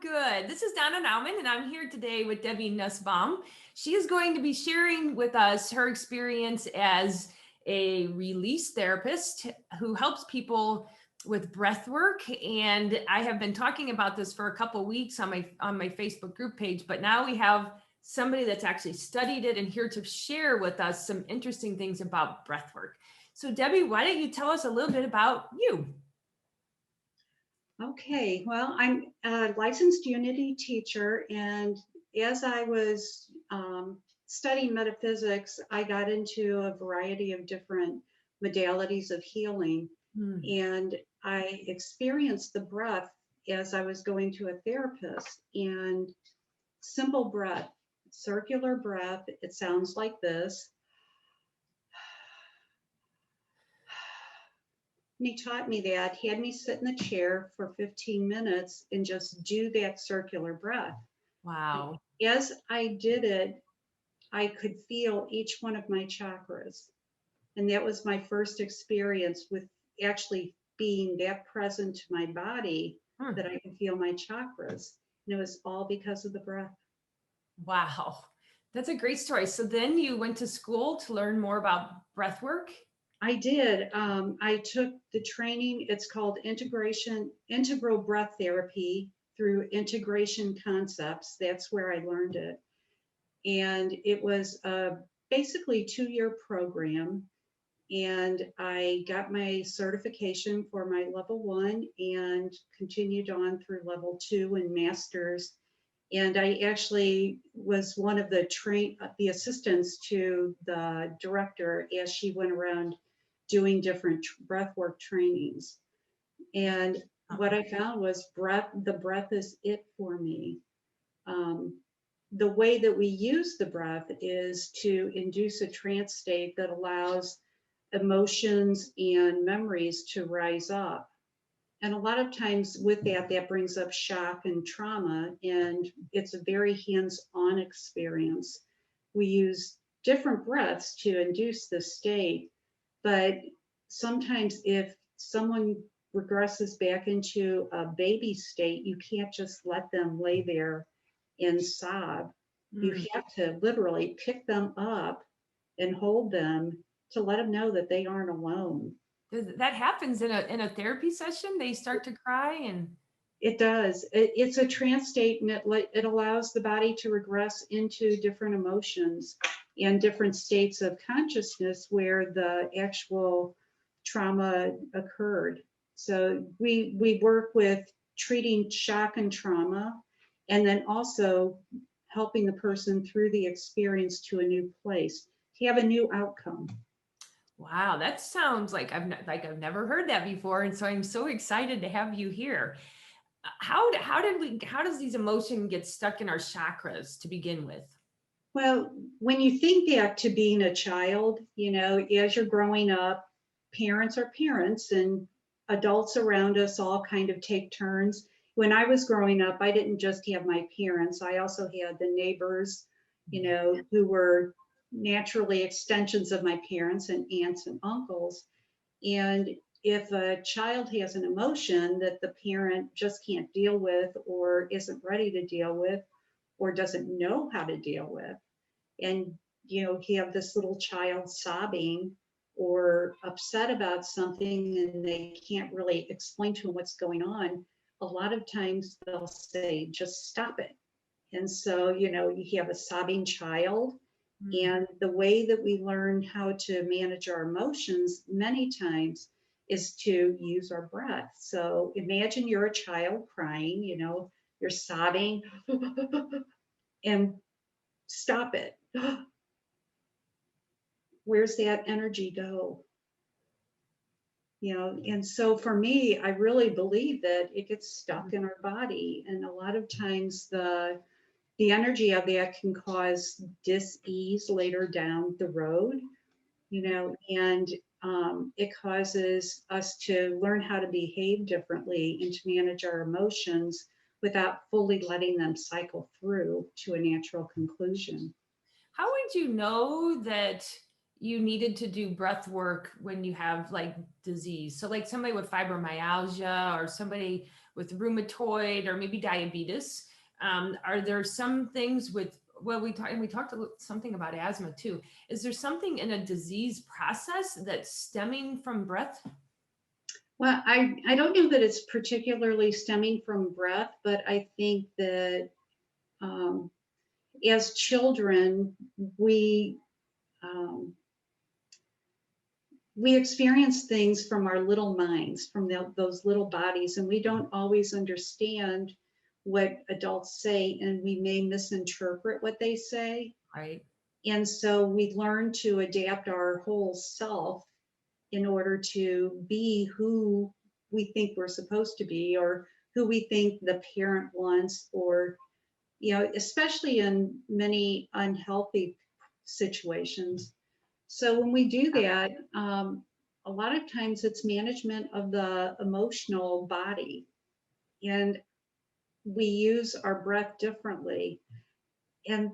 good. This is Donna Nauman, and I'm here today with Debbie Nussbaum. She is going to be sharing with us her experience as a release therapist who helps people with breath work. And I have been talking about this for a couple of weeks on my Facebook group page, but now we have somebody that's actually studied it and here to share with us some interesting things about breath work. So Debbie, why don't you tell us a little bit about you? Okay, well, I'm a licensed Unity teacher, and as I was studying metaphysics, I got into a variety of different modalities of healing, and I experienced the breath as I was going to a therapist. And simple breath, circular breath, it sounds like this. And he taught me that, he had me sit in the chair for 15 minutes and just do that circular breath. Wow. As I did it, I could feel each one of my chakras. And that was my first experience with actually being that present to my body that I could feel my chakras. And it was all because of the breath. Wow. That's a great story. So then you went to school to learn more about breath work? I did. I took the training. It's called Integral Breath Therapy through Integration Concepts. That's where I learned it. And it was basically a 2-year program. And I got my certification for my level 1 and continued on through level 2 and master's. And I actually was one of the assistants to the director as she went around doing different breathwork trainings. And what I found was the breath is it for me. The way that we use the breath is to induce a trance state that allows emotions and memories to rise up. And a lot of times with that brings up shock and trauma, and it's a very hands-on experience. We use different breaths to induce this state, but sometimes if someone regresses back into a baby state, you can't just let them lay there and sob. You have to literally pick them up and hold them to let them know that they aren't alone. That happens in a therapy session? They start to cry and It does. It's a trance state, and it allows the body to regress into different emotions and different states of consciousness where the actual trauma occurred. So we work with treating shock and trauma, and then also helping the person through the experience to a new place, to have a new outcome. wow, that sounds like I've never heard that before, and so I'm so excited to have you here. How does these emotions get stuck in our chakras to begin with? Well, when you think back to being a child, as you're growing up, parents are parents and adults around us all kind of take turns. When I was growing up, I didn't just have my parents, I also had the neighbors, who were naturally extensions of my parents, and aunts and uncles. And if a child has an emotion that the parent just can't deal with or isn't ready to deal with or doesn't know how to deal with, and you have this little child sobbing or upset about something and they can't really explain to them what's going on, a lot of times they'll say, just stop it. And so, you have a sobbing child. And the way that we learn how to manage our emotions many times is to use our breath. So imagine you're a child crying, you're sobbing, and stop it. Where's that energy go? And so for me, I really believe that it gets stuck in our body. And a lot of times the energy of that can cause dis-ease later down the road, and it causes us to learn how to behave differently and to manage our emotions without fully letting them cycle through to a natural conclusion. How would you know that you needed to do breath work when you have like disease? So like somebody with fibromyalgia or somebody with rheumatoid or maybe diabetes. Are there some things with, well, we talked something about asthma too. Is there something in a disease process that's stemming from breath? Well, I don't know that it's particularly stemming from breath, but I think that um, as children, um, we experience things from our little minds, from those little bodies, and we don't always understand what adults say, and we may misinterpret what they say. Right. And so we learn to adapt our whole self in order to be who we think we're supposed to be, or who we think the parent wants, or, especially in many unhealthy situations. So when we do that, a lot of times it's management of the emotional body, and we use our breath differently. And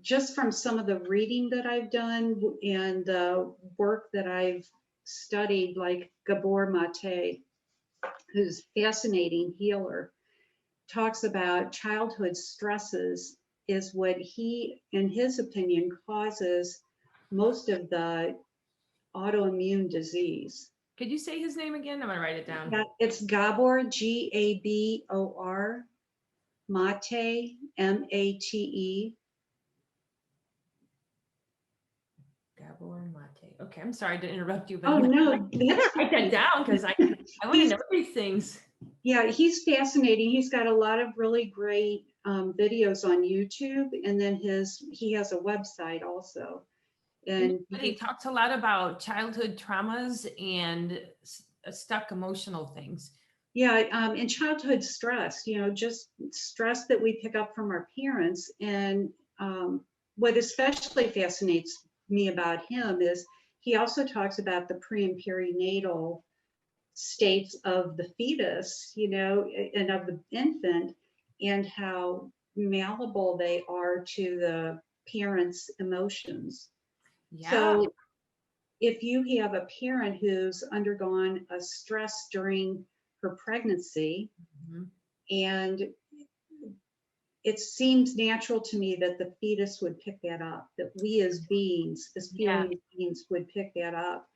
just from some of the reading that I've done and the work that I've studied, like Gabor Mate, who's a fascinating healer, talks about childhood stresses is what he, in his opinion, causes most of the autoimmune disease. Could you say his name again? I'm gonna write it down. Yeah, it's Gabor, Gabor, Mate, Mate. Gabor Mate. Okay, I'm sorry to interrupt you, but Oh I'm no, gonna that's write that down because I want to he's know these things. yeah, he's fascinating. He's got a lot of really great videos on YouTube, and then he has a website also. And And he talks a lot about childhood traumas and stuck emotional things. yeah, in childhood stress, just stress that we pick up from our parents. And what especially fascinates me about him is he also talks about the pre and perinatal states of the fetus, and of the infant, and how malleable they are to the parents' emotions. Yeah. So if you have a parent who's undergone a stress during her pregnancy, Mhm. and it seems natural to me that the fetus would pick that up, that we as beings, as Yeah. feeling beings, would pick that up.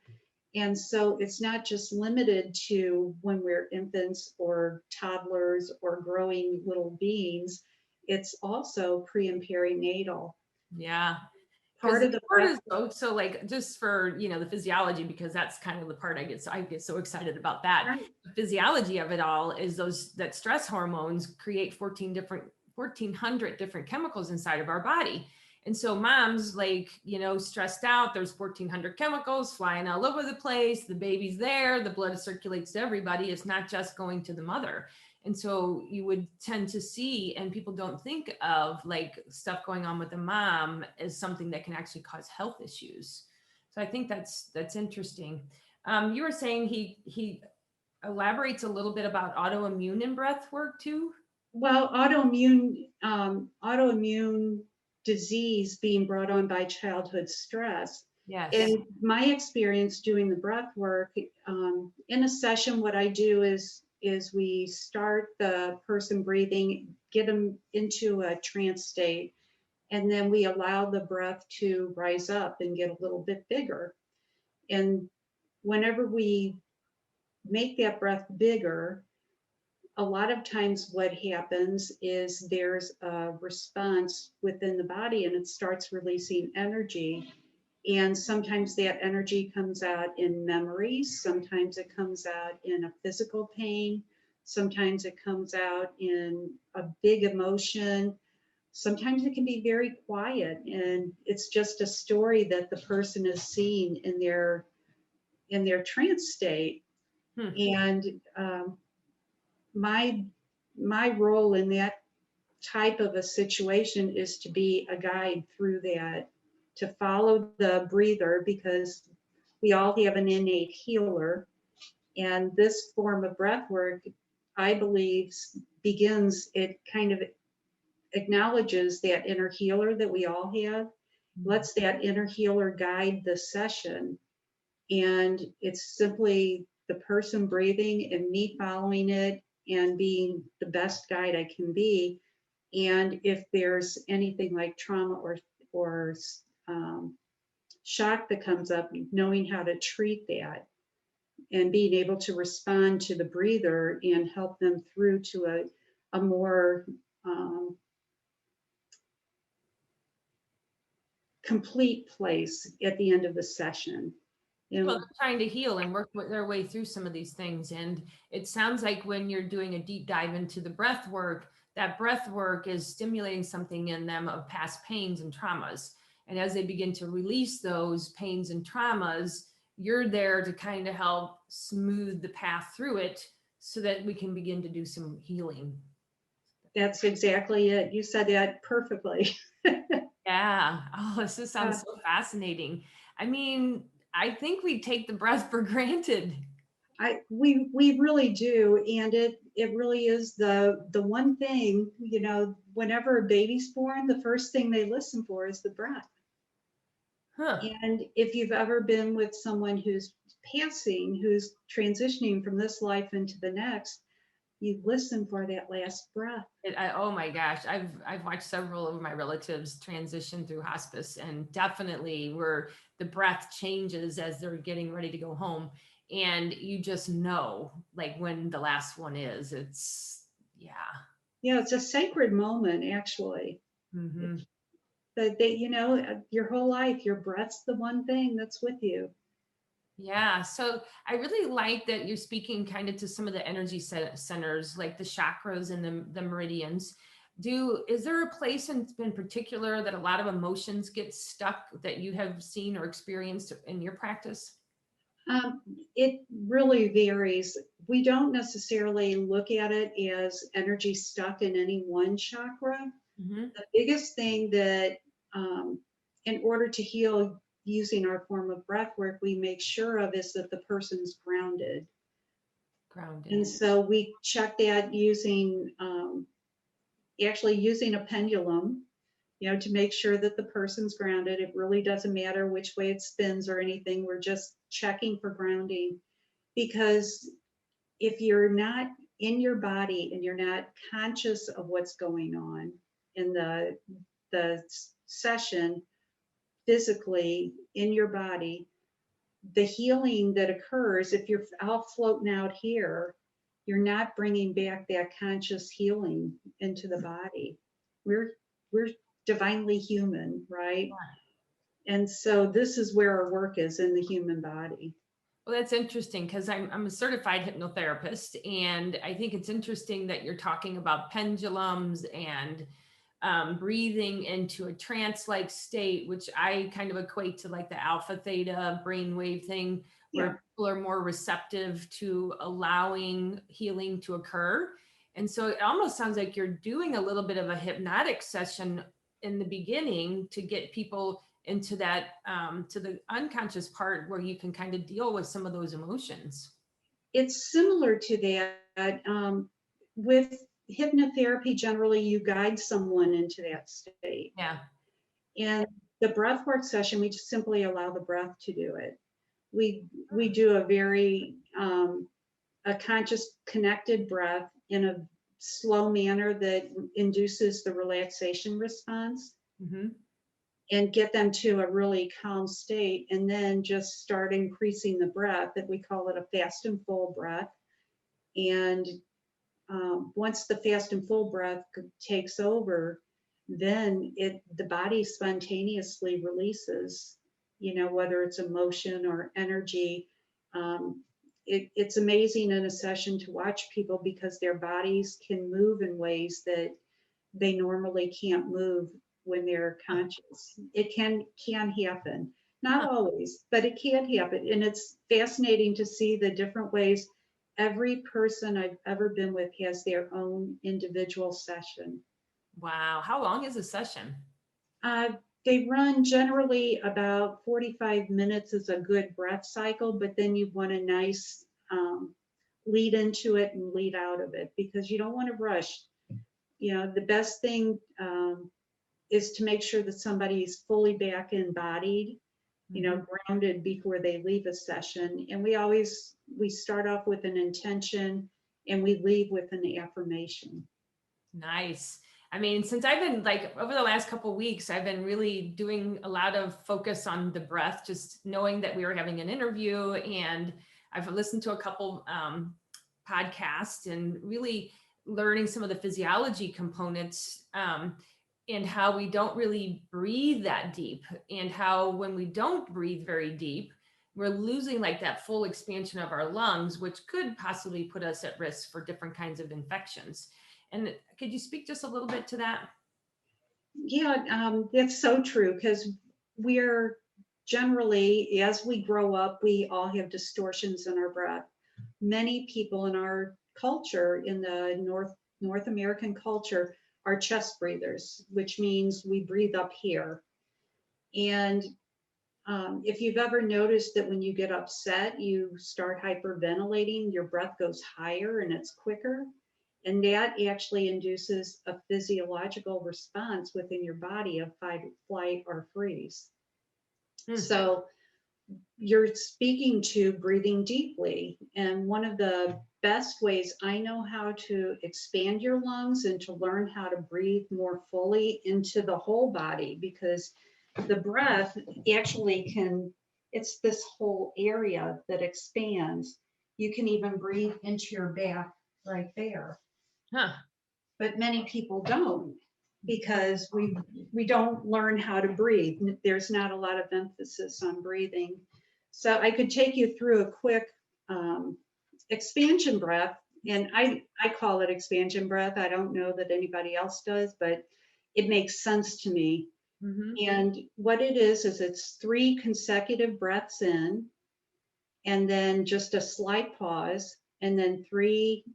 And so it's not just limited to when we're infants or toddlers or growing little beings, it's also pre and perinatal. Yeah. Because Part the of the breath. cortisol, so like just for the physiology, because that's kind of the part I get so excited about that. Right. The physiology of it all is that stress hormones create 1,400 different chemicals inside of our body. And so mom's like, stressed out, there's 1,400 chemicals flying all over the place. The baby's there, the blood circulates to everybody. It's not just going to the mother. And so you would tend to see, and people don't think of like stuff going on with the mom as something that can actually cause health issues. So I think that's interesting. You were saying he elaborates a little bit about autoimmune and breath work too. Well, autoimmune disease being brought on by childhood stress. Yes. In my experience doing the breath work, in a session, what I do is we start the person breathing, get them into a trance state, and then we allow the breath to rise up and get a little bit bigger. And whenever we make that breath bigger, a lot of times what happens is there's a response within the body, and it starts releasing energy. And sometimes that energy comes out in memories, sometimes it comes out in a physical pain, sometimes it comes out in a big emotion, sometimes it can be very quiet, and it's just a story that the person is seeing in their trance state. Hmm. And my my role in that type of a situation is to be a guide through that, to follow the breather, because we all have an innate healer. And this form of breath work, I believe, begins, it kind of acknowledges that inner healer that we all have, lets that inner healer guide the session. And it's simply the person breathing and me following it and being the best guide I can be. And if there's anything like trauma or shock that comes up, knowing how to treat that and being able to respond to the breather and help them through to a more complete place at the end of the session. Well, And they're trying to heal and work their way through some of these things. And it sounds like when you're doing a deep dive into the breath work, that breath work is stimulating something in them of past pains and traumas. And as they begin to release those pains and traumas, you're there to kind of help smooth the path through it so that we can begin to do some healing. that's exactly it. You said that perfectly. Yeah. Oh, this just Uh, sounds so fascinating. I mean, I think we take the breath for granted. we really do, and it really is the one thing, whenever a baby's born, the first thing they listen for is the breath. Huh. And if you've ever been with someone who's passing, who's transitioning from this life into the next, you listen for that last breath. Oh my gosh, I've watched several of my relatives transition through hospice, and definitely where the breath changes as they're getting ready to go home, and you just know like when the last one is. It's yeah. Yeah, it's a sacred moment, actually. Hmm. That they, your whole life, your breath's the one thing that's with you. Yeah, so I really like that you're speaking kind of to some of the energy centers, like the chakras and the meridians. Is there a place in particular that a lot of emotions get stuck that you have seen or experienced in your practice? Um, it really varies. We don't necessarily look at it as energy stuck in any one chakra. Hmm. The biggest thing that, in order to heal using our form of breath work, we make sure of is that the person's grounded. And Grounded. so we check that using, actually using a pendulum, to make sure that the person's grounded. It really doesn't matter which way it spins or anything. We're just checking for grounding, because if you're not in your body and you're not conscious of what's going on in the session physically in your body, the healing that occurs, if you're out floating out here, you're not bringing back that conscious healing into the body. We're divinely human, right? And so this is where our work is, in the human body. Well, that's interesting because I'm a certified hypnotherapist, and I think it's interesting that you're talking about pendulums and breathing into a trance-like state, which I kind of equate to like the alpha theta brainwave thing, Yeah. where people are more receptive to allowing healing to occur. And so it almost sounds like you're doing a little bit of a hypnotic session in the beginning to get people into that to the unconscious part where you can kind of deal with some of those emotions. It's similar to that. With hypnotherapy, generally you guide someone into that state. Yeah. And the breath work session, we just simply allow the breath to do it. We do a very a conscious connected breath in a slow manner that induces the relaxation response Mm-hmm. and get them to a really calm state, and then just start increasing the breath, that we call it a fast and full breath. And once the fast and full breath takes over, then the body spontaneously releases, whether it's emotion or energy. It's amazing in a session to watch people, because their bodies can move in ways that they normally can't move when they're conscious. It can happen. Not Huh. always, but it can happen. And it's fascinating to see the different ways. Every person I've ever been with has their own individual session. Wow. How long is a session? Uh, they run generally about 45 minutes is a good breath cycle, but then you want a nice lead into it and lead out of it, because you don't want to rush. The best thing is to make sure that somebody is fully back embodied, Mm-hmm. grounded before they leave a session. And we start off with an intention, and we leave with an affirmation. Nice. I mean, since I've been like over the last couple of weeks, I've been really doing a lot of focus on the breath, just knowing that we were having an interview, and I've listened to a couple podcasts and really learning some of the physiology components, and how we don't really breathe that deep, and how when we don't breathe very deep, we're losing like that full expansion of our lungs, which could possibly put us at risk for different kinds of infections. And could you speak just a little bit to that? Yeah, that's so true, because we're generally, as we grow up, we all have distortions in our breath. Many people in our culture, in the North American culture, are chest breathers, which means we breathe up here. And if you've ever noticed that when you get upset, you start hyperventilating, your breath goes higher and it's quicker. And that actually induces a physiological response within your body of fight, flight, or freeze. So you're speaking to breathing deeply. And one of the best ways I know how to expand your lungs and to learn how to breathe more fully into the whole body, because the breath actually can, it's this whole area that expands. You can even breathe into your back right there. Huh. But many people don't, because we don't learn how to breathe. There's not a lot of emphasis on breathing. So I could take you through a quick expansion breath, and I call it expansion breath. I don't know that anybody else does, but it makes sense to me. Mm-hmm. And what it is it's 3 consecutive breaths in, and then just a slight pause, and then 3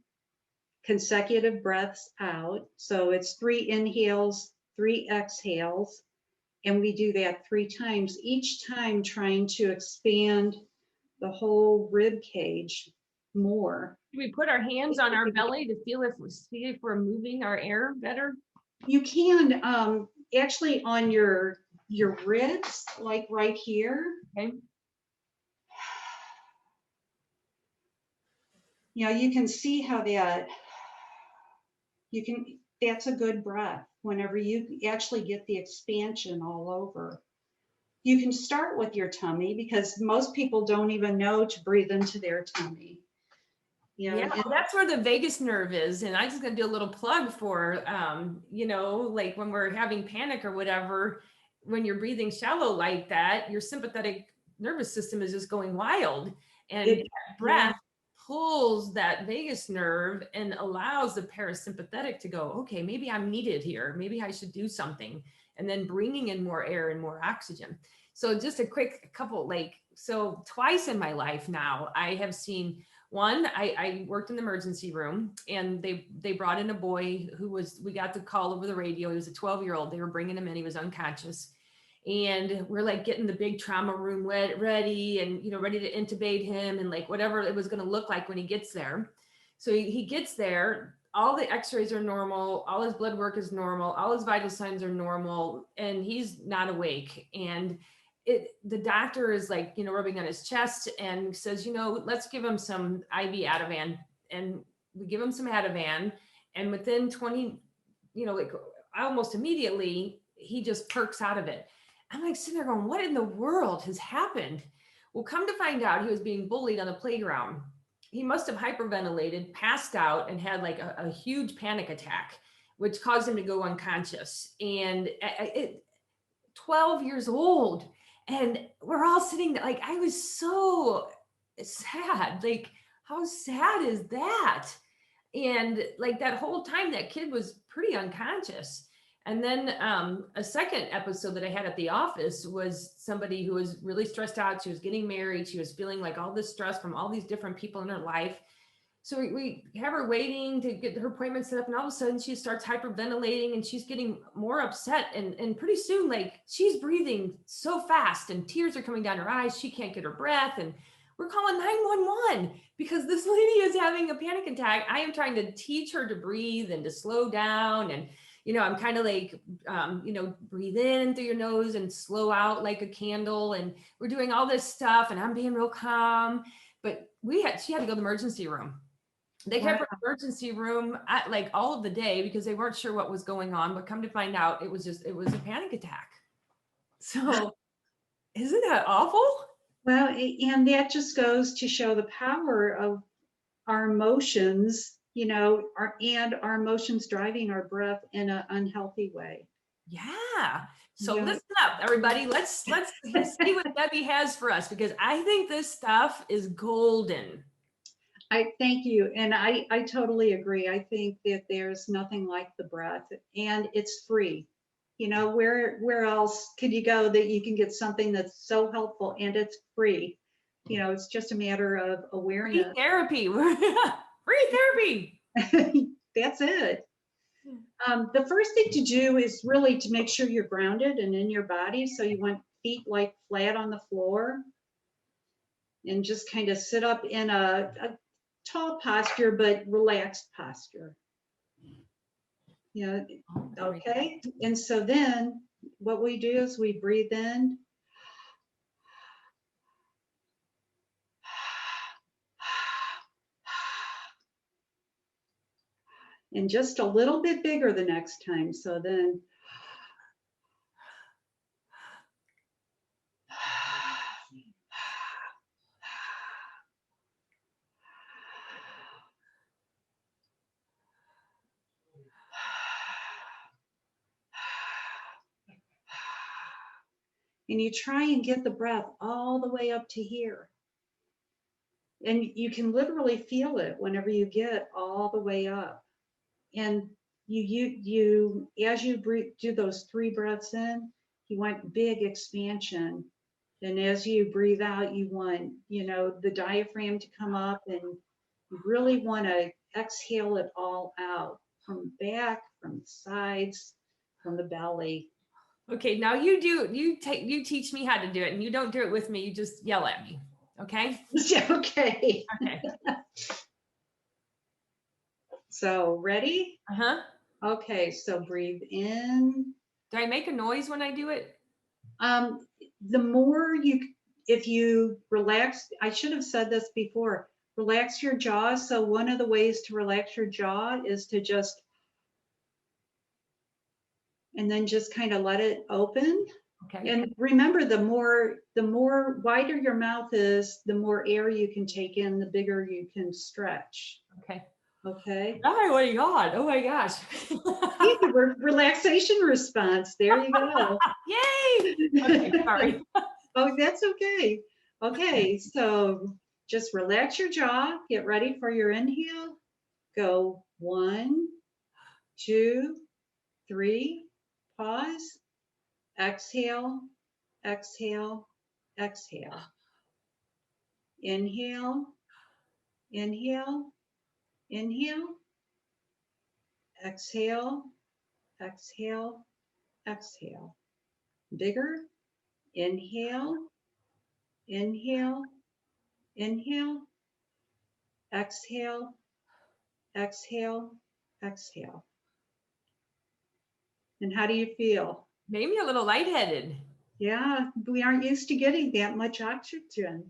consecutive breaths out. So it's 3 inhales, 3 exhales, and we do that 3 times, each time trying to expand the whole rib cage more. Do we put our hands on our belly to see if we're moving our air better? You can actually on your ribs, like right here. Okay. You know, you can see how that's a good breath whenever you actually get the expansion all over. You can start with your tummy, because most people don't even know to breathe into their tummy. You know, Yeah, well, that's where the vagus nerve is. And I'm just going to do a little plug for, like when we're having panic or whatever, when you're breathing shallow like that, your sympathetic nervous system is just going wild. And that breath pulls that vagus nerve and allows the parasympathetic to go, okay, maybe I'm needed here. Maybe I should do something. And then bringing in more air and more oxygen. So just a quick couple, so twice in my life now, I have seen one, I worked in the emergency room, and they brought in a boy we got the call over the radio. He was a 12-year-old. They were bringing him in. He was unconscious. And we're like getting the big trauma room ready and, ready to intubate him and like whatever it was going to look like when he gets there. So he gets there. All the x-rays are normal. All his blood work is normal. All his vital signs are normal. And he's not awake. And the doctor is like, rubbing on his chest and says, let's give him some IV Ativan. And we give him some Ativan. And within 20, almost immediately, he just perks out of it. I'm like sitting there going, what in the world has happened? Well, come to find out, he was being bullied on the playground. He must have hyperventilated, passed out, and had like a huge panic attack, which caused him to go unconscious. And 12 years old. And we're all sitting there, like, I was so sad. Like, how sad is that? And like that whole time, that kid was pretty unconscious. And then a second episode that I had at the office was somebody who was really stressed out. She was getting married. She was feeling like all this stress from all these different people in her life. So we have her waiting to get her appointment set up, and all of a sudden she starts hyperventilating and she's getting more upset. And pretty soon, like, she's breathing so fast and tears are coming down her eyes. She can't get her breath. And we're calling 911 because this lady is having a panic attack. I am trying to teach her to breathe and to slow down. And, I'm kind of like, breathe in through your nose and slow out like a candle. And we're doing all this stuff and I'm being real calm. But she had to go to the emergency room. They Wow. kept her emergency room at like all of the day because they weren't sure what was going on, but come to find out, it was a panic attack. So isn't that awful? Well, and that just goes to show the power of our emotions, and our emotions driving our breath in an unhealthy way. Yeah. So Yeah. listen up, everybody. Let's see what Debbie has for us, because I think this stuff is golden. I thank you. And I totally agree. I think that there's nothing like the breath, and it's free. Where else could you go that you can get something that's so helpful and it's free? It's just a matter of Free awareness. therapy. Free therapy. That's it. The first thing to do is really to make sure you're grounded and in your body. So you want feet like flat on the floor, and just kind of sit up in a tall posture, but relaxed posture. Yeah. Okay. And so then what we do is we breathe in and just a little bit bigger the next time. So then and you try and get the breath all the way up to here. And you can literally feel it whenever you get all the way up. And you as you breathe, do those 3 breaths in, you want big expansion. And as you breathe out, you want, the diaphragm to come up, and you really want to exhale it all out from back, from the sides, from the belly. Okay, now you teach me how to do it, and you don't do it with me, you just yell at me. Okay? Okay. Okay. So ready? Uh-huh. Okay, so breathe in. Do I make a noise when I do it? The more if you relax, I should have said this before, relax your jaw. So one of the ways to relax your jaw is to just, and then just kind of let it open. Okay. And remember, the more wider your mouth is, the more air you can take in, the bigger you can stretch. Okay. Okay. Oh my God. Oh my gosh. See, the relaxation response. There you go. Yay. Okay, sorry. Oh, that's okay. Okay, so just relax your jaw. Get ready for your inhale. Go 1, 2, 3. Pause. Exhale, exhale, exhale. Inhale, inhale, inhale. Exhale, exhale, exhale. Bigger. Inhale, inhale, inhale. Exhale, exhale, exhale. And how do you feel? Made me a little lightheaded. Yeah, we aren't used to getting that much oxygen.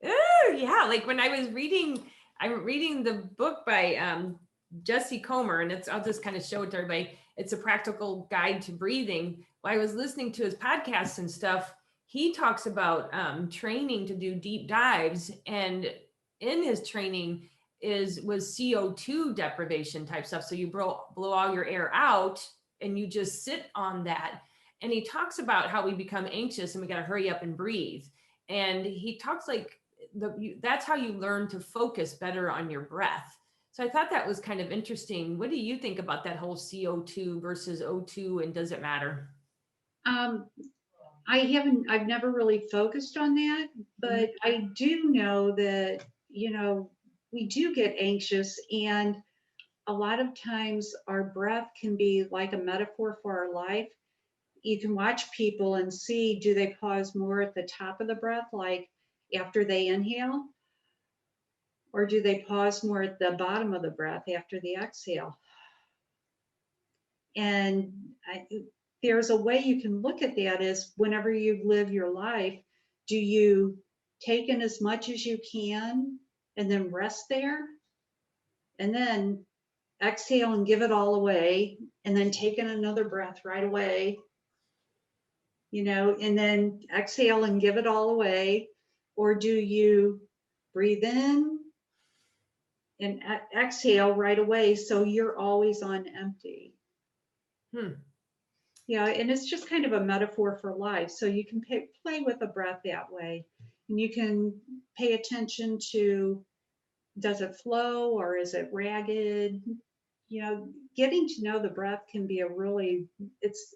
Ooh, yeah. Like when I'm reading the book by Jesse Comer, and I'll just kind of show it to everybody. It's a practical guide to breathing. While I was listening to his podcasts and stuff, he talks about training to do deep dives, and in his training was CO2 deprivation type stuff. So you blow all your air out, and you just sit on that. And he talks about how we become anxious and we got to hurry up and breathe. And he talks like that's how you learn to focus better on your breath. So I thought that was kind of interesting. What do you think about that whole CO2 versus O2, and does it matter? Um, I've never really focused on that, but I do know that, we do get anxious, and a lot of times our breath can be like a metaphor for our life. You can watch people and see, do they pause more at the top of the breath, like after they inhale? Or do they pause more at the bottom of the breath after the exhale? And there's a way you can look at that is whenever you live your life, do you take in as much as you can and then rest there? and then exhale and give it all away, and then take in another breath right away, and then exhale and give it all away? Or do you breathe in and exhale right away so you're always on empty? Hmm. Yeah, and it's just kind of a metaphor for life. So you can play with a breath that way. And you can pay attention to, does it flow or is it ragged? Getting to know the breath can be it's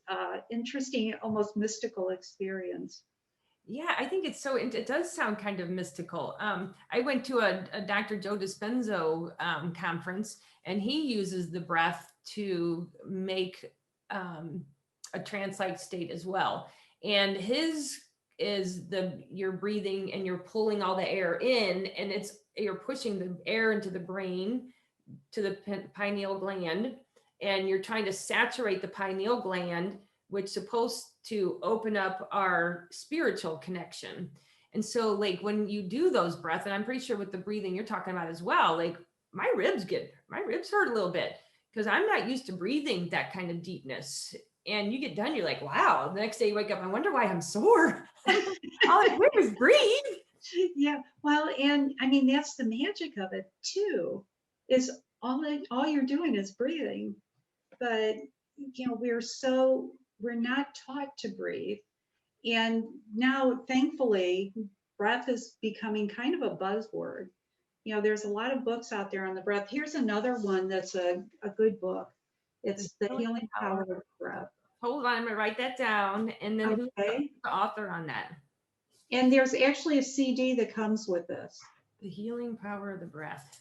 interesting, almost mystical experience. Yeah, I think it does sound kind of mystical. I went to a Dr. Joe Dispenzo conference, and he uses the breath to make a trance-like state as well. And his is you're breathing and you're pulling all the air in, and you're pushing the air into the brain to the pineal gland, and you're trying to saturate the pineal gland, which is supposed to open up our spiritual connection. And so like when you do those breaths, and I'm pretty sure with the breathing you're talking about as well, like my ribs hurt a little bit because I'm not used to breathing that kind of deepness. And you get done, you're like, wow. The next day you wake up, I wonder why I'm sore. All I do is breathe. Yeah, well, and I mean that's the magic of it too, is all you're doing is breathing. But we're not taught to breathe. And now, thankfully, breath is becoming kind of a buzzword. There's a lot of books out there on the breath. Here's another one that's a good book. It's The Healing Power of Breath. Hold on, I'm gonna write that down. And then who's Okay. the author on that? And there's actually a CD that comes with this. The Healing Power of the Breath.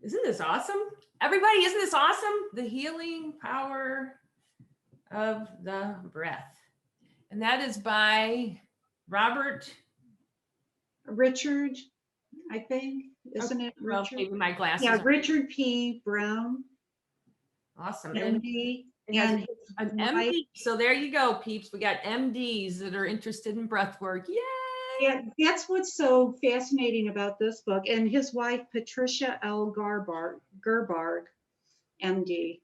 Isn't this awesome? Everybody, isn't this awesome? The Healing Power of the Breath. And that is by Richard, I think. Isn't it well, Richard? maybe my glasses. Yeah, Richard P. Brown. Awesome. MD. And an MD. So there you go, peeps. We got MDs that are interested in breath work. Yay! Yeah, that's what's so fascinating about this book. And his wife, Patricia L. Gerbarg, MD.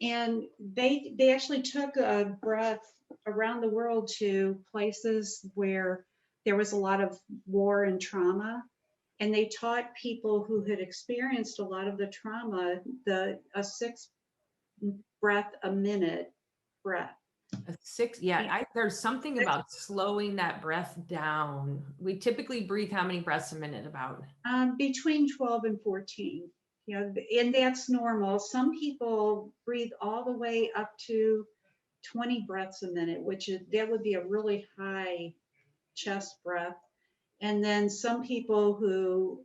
And they actually took a breath around the world to places where there was a lot of war and trauma. And they taught people who had experienced a lot of the trauma a 6 breath a minute breath. There's something about slowing that breath down. We typically breathe how many breaths a minute about? Between 12 and 14. And that's normal. Some people breathe all the way up to 20 breaths a minute, that would be a really high chest breath. And then some people who,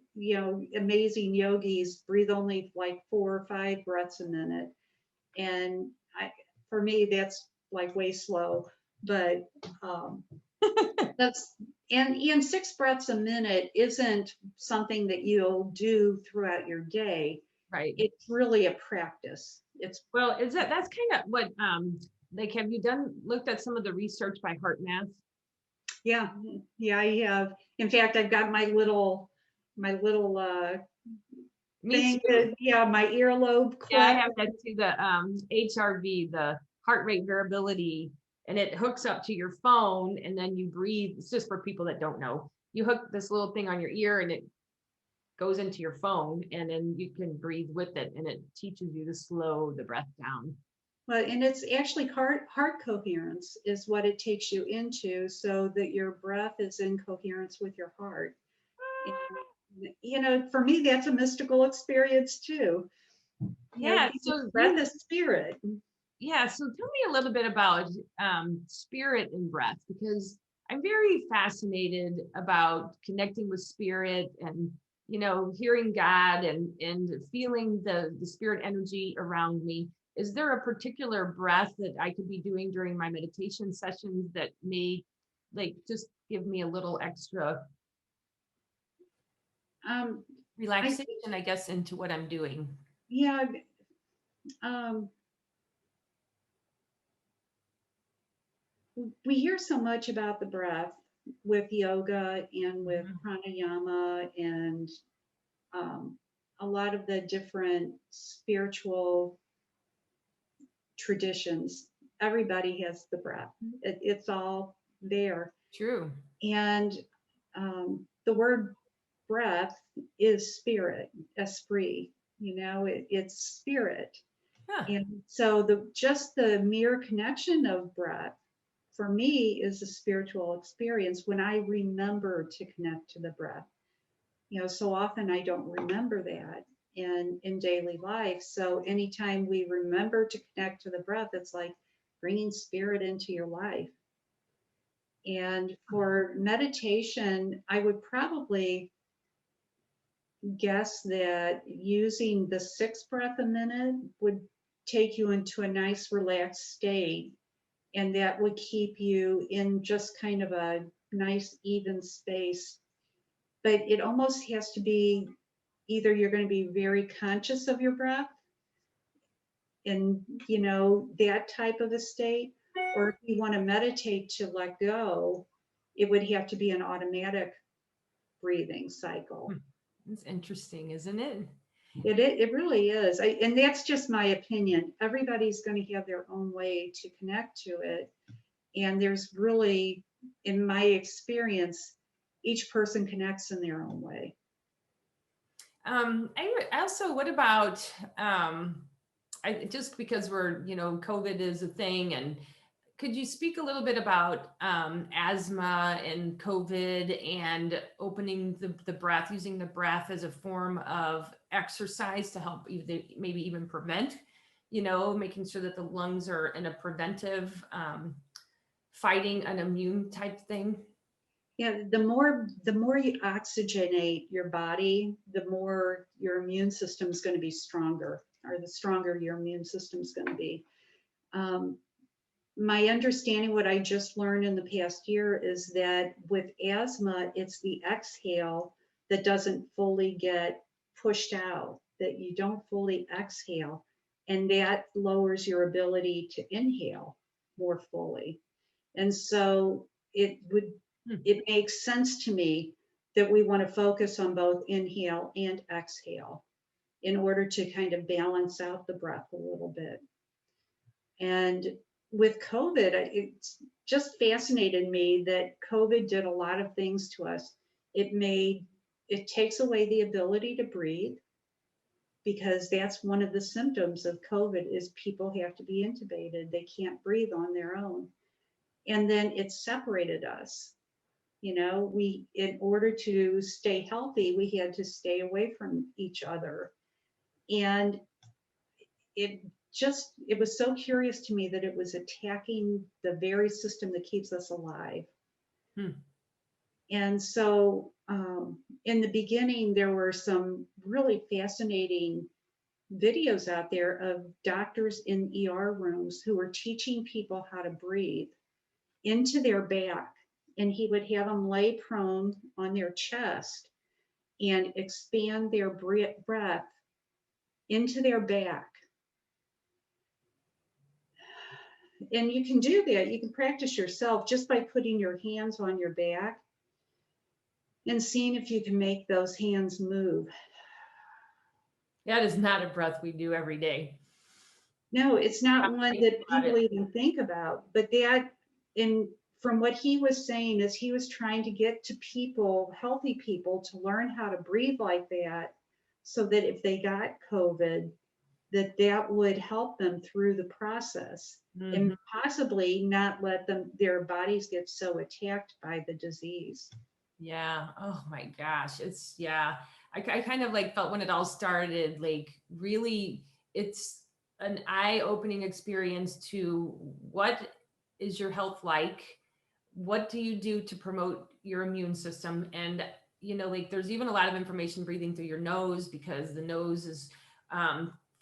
amazing yogis, breathe only like 4 or 5 breaths a minute. And for me, that's like way slow. But and 6 breaths a minute isn't something that you'll do throughout your day. Right. It's really a practice. That's kind of what like, have you looked at some of the research by HeartMath? Yeah, I have. In fact, I've got my little thing that, my earlobe clip. Yeah, I have that too, the HRV, the heart rate variability, and it hooks up to your phone, and then you breathe. It's just for people that don't know. You hook this little thing on your ear and it goes into your phone, and then you can breathe with it, and it teaches you to slow the breath down. Well, and it's actually heart coherence is what it takes you into, so that your breath is in coherence with your heart. And, for me, that's a mystical experience too. Yeah, so breath is spirit. Yeah, so tell me a little bit about spirit and breath, because I'm very fascinated about connecting with spirit and hearing God and feeling the spirit energy around me. Is there a particular breath that I could be doing during my meditation sessions that may just give me a little extra relaxation, I guess, into what I'm doing? Yeah. We hear so much about the breath with yoga and with pranayama and a lot of the different spiritual traditions. Everybody has the breath. It's all there. True. And the word breath is spirit, esprit. It's spirit. Huh. And so the mere connection of breath for me is a spiritual experience when I remember to connect to the breath. So often I don't remember that in daily life. So anytime we remember to connect to the breath, it's like bringing spirit into your life. And for meditation, I would probably guess that using the 6 breath a minute would take you into a nice relaxed state, and that would keep you in just kind of a nice even space. But it almost has to be either you're going to be very conscious of your breath in that type of a state, or if you want to meditate to let go, it would have to be an automatic breathing cycle. Hmm. It's interesting, isn't it? It really is. And that's just my opinion. Everybody's going to have their own way to connect to it. And there's really, in my experience, each person connects in their own way. Also, what about, just because COVID is a thing, and could you speak a little bit about asthma and COVID and opening the breath, using the breath as a form of exercise to help maybe even prevent, making sure that the lungs are in a preventive, fighting an immune type thing? Yeah, the more you oxygenate your body, the more your immune system is going to be stronger, or the stronger your immune system is going to be. Um, my understanding, what I just learned in the past year, is that with asthma, it's the exhale that doesn't fully get pushed out, that you don't fully exhale, and that lowers your ability to inhale more fully. And so it makes sense to me that we want to focus on both inhale and exhale in order to kind of balance out the breath a little bit. And with COVID, it's just fascinated me that COVID did a lot of things to us. It takes away the ability to breathe, because that's one of the symptoms of COVID is people have to be intubated. They can't breathe on their own. And then it separated us. In order to stay healthy, we had to stay away from each other. And it it was so curious to me that it was attacking the very system that keeps us alive. Hmm. And so in the beginning, there were some really fascinating videos out there of doctors in ER rooms who were teaching people how to breathe into their back. And he would have them lay prone on their chest and expand their breath into their back. And you can do that. You can practice yourself just by putting your hands on your back and seeing if you can make those hands move. That is not a breath we do every day. No, it's not one Think that about people it. even think about. But that, in from what he was saying, is he was trying to get to people, healthy people, to learn how to breathe like that, so that if they got COVID, that would help them through the process, and Mhm. possibly not let their bodies get so attacked by the disease. Yeah. Oh my gosh. Yeah. I kind of like felt when it all started, like really, it's an eye-opening experience to what is your health like? What do you do to promote your immune system? And, like there's even a lot of information breathing through your nose, because the nose is,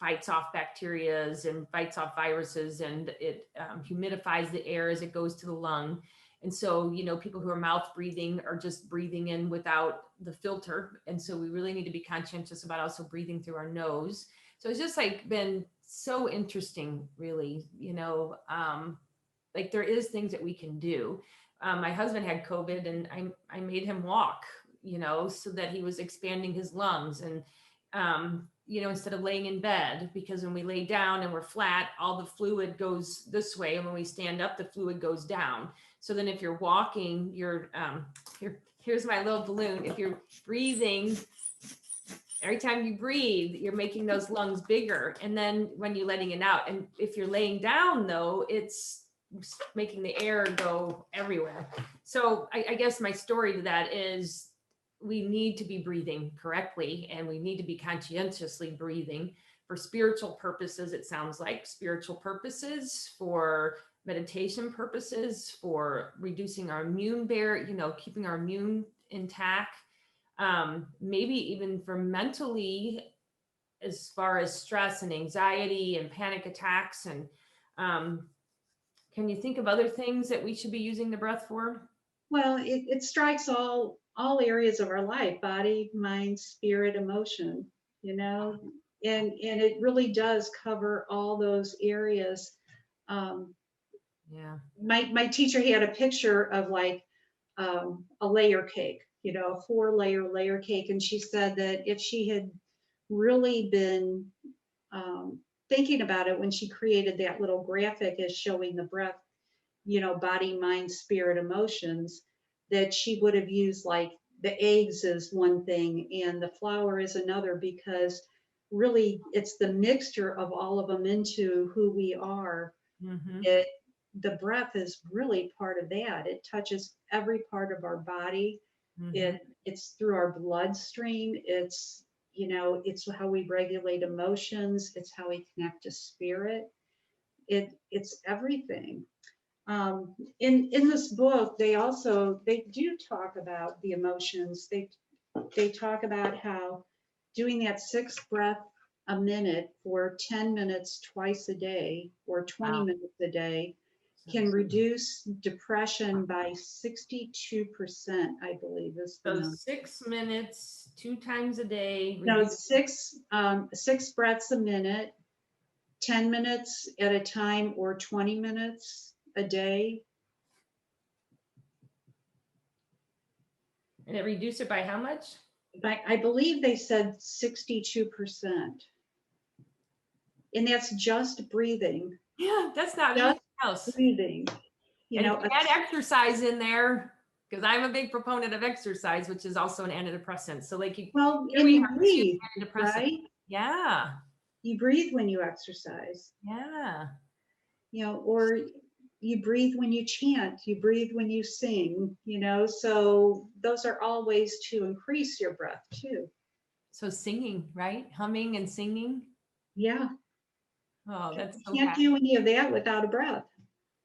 fights off bacterias and fights off viruses, and it humidifies the air as it goes to the lung. And so, people who are mouth breathing are just breathing in without the filter. And so we really need to be conscientious about also breathing through our nose. So it's just like been so interesting, really, like there is things that we can do. My husband had COVID, and I made him walk, so that he was expanding his lungs. And instead of laying in bed, because when we lay down and we're flat, all the fluid goes this way. And when we stand up, the fluid goes down. So then if you're walking, here's my little balloon. If you're breathing, every time you breathe, you're making those lungs bigger. And then when you're letting it out, and if you're laying down though, it's making the air go everywhere. So I guess my story to that is we need to be breathing correctly, and we need to be conscientiously breathing for spiritual purposes. It sounds like spiritual purposes, for meditation purposes, for reducing our immune keeping our immune intact. Maybe even for mentally, as far as stress and anxiety and panic attacks. And can you think of other things that we should be using the breath for? Well, it strikes all areas of our life: body, mind, spirit, emotion, you know, and it really does cover all those areas. Um, Yeah. my teacher had a picture of like a layer cake, a 4-layer cake, and she said that if she had really been thinking about it when she created that little graphic as showing the breath, body, mind, spirit, emotions, that she would have used like the eggs as one thing and the flour as another, because really it's the mixture of all of them into who we are. Mm-hmm. The breath is really part of that. It touches every part of our body. Mm-hmm. It's through our bloodstream. It's how we regulate emotions. It's how we connect to spirit. It's everything. In this book, they do talk about the emotions. They talk about how doing that 6 breath a minute for 10 minutes twice a day or 20 Wow. minutes a day can reduce depression by 62%, I believe is the So number. 6 minutes, 2 times a day. No, 6 breaths a minute, 10 minutes at a time or 20 minutes a day. And it reduced it by how much? I believe they said 62%. And that's just breathing. Yeah, that's not Just anything else. breathing. And if you add exercise in there, because I'm a big proponent of exercise, which is also an antidepressant. So like well, here and we you have 2 breathe, antidepressants. right? Yeah. You breathe when you exercise. Yeah. Or you breathe when you chant, you breathe when you sing, so those are all ways to increase your breath too. So singing, right? Humming and singing. Yeah. Oh, that's so You can't do any of that without a breath.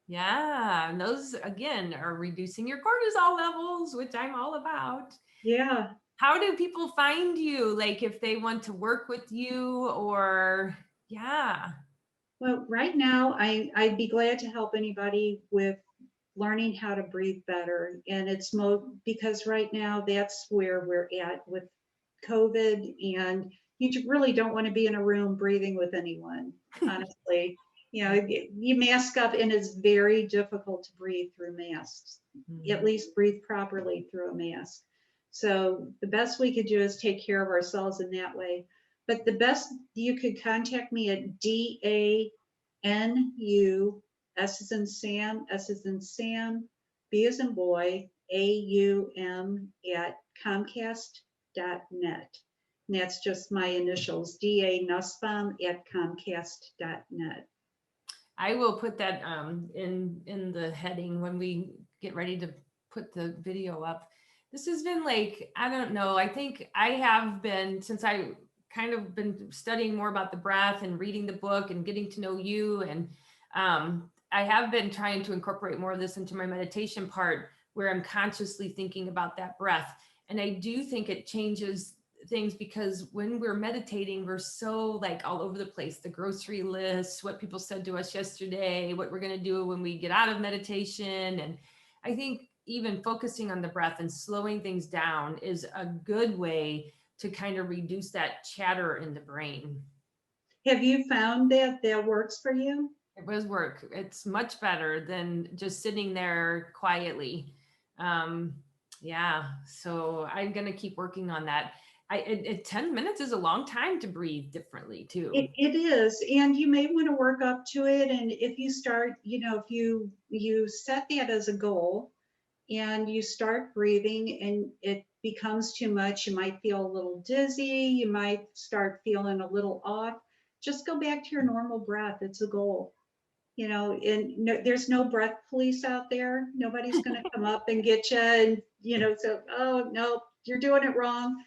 Yeah. And those again are reducing your cortisol levels, which I'm all about. Yeah. How do people find you? Like if they want to work with you or yeah. Well, right now I'd be glad to help anybody with learning how to breathe better. And it's because right now that's where we're at with COVID, and you really don't want to be in a room breathing with anyone, honestly. You mask up and it's very difficult to breathe through masks, at least breathe properly through a mask. So the best we could do is take care of ourselves in that way. But the best, you could contact me at DANU, S as in Sam, S as in Sam, B as in boy, AUM at Comcast.net. And that's just my initials, DA Nussbaum at Comcast.net. I will put that in the heading when we get ready to put the video up. This has been like, I don't know, I think I have been, since I kind of been studying more about the breath and reading the book and getting to know you, and I have been trying to incorporate more of this into my meditation part, where I'm consciously thinking about that breath. And I do think it changes things, because when we're meditating, we're so like all over the place. The grocery list, what people said to us yesterday, what we're going to do when we get out of meditation. And I think even focusing on the breath and slowing things down is a good way to kind of reduce that chatter in the brain. Have you found that works for you? It does work. It's much better than just sitting there quietly. Yeah, so I'm going to keep working on that. I 10 minutes is a long time to breathe differently too. It is, and you may want to work up to it. And if you start, if you set that as a goal and you start breathing and it becomes too much, you might feel a little dizzy, you might start feeling a little off. Just go back to your normal breath. It's a goal. And no, there's no breath police out there. Nobody's going to come up and get you and, so, oh, no, you're doing it wrong.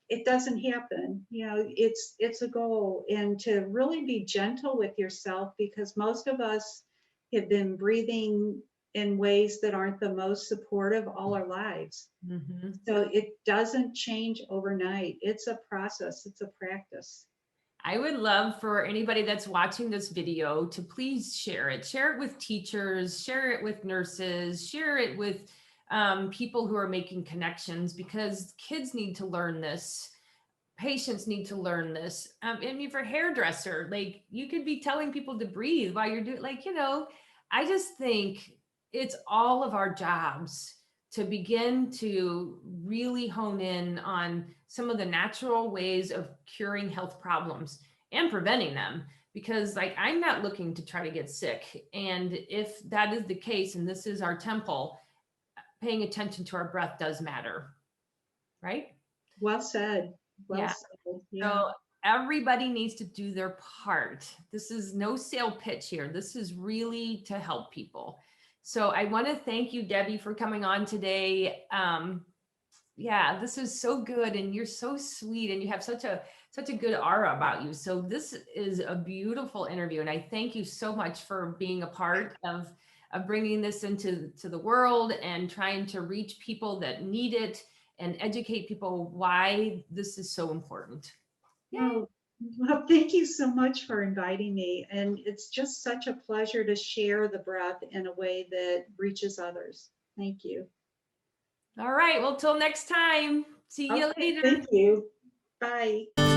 It doesn't happen. It's a goal, and to really be gentle with yourself, because most of us have been breathing in ways that aren't the most supportive all our lives. Mhm. So it doesn't change overnight. It's a process, it's a practice. I would love for anybody that's watching this video to please share it. Share it with teachers, share it with nurses, share it with people who are making connections, because kids need to learn this. Patients need to learn this. I mean, for hairdresser, like you could be telling people to breathe while you're doing, like, I just think it's all of our jobs to begin to really hone in on some of the natural ways of curing health problems and preventing them. Because, like, I'm not looking to try to get sick. And if that is the case, and this is our temple, paying attention to our breath does matter, right? Well said. Well Yeah. said. Yeah. So everybody needs to do their part. This is no sale pitch here. This is really to help people. So I want to thank you, Debbie, for coming on today. Yeah, this is so good, and you're so sweet, and you have such a good aura about you. So this is a beautiful interview, and I thank you so much for being a part of bringing this into the world and trying to reach people that need it and educate people why this is so important. Yay. Oh, well, thank you so much for inviting me. And it's just such a pleasure to share the breath in a way that reaches others. Thank you. All right. Well, till next time. See you Okay, later. thank you. Bye.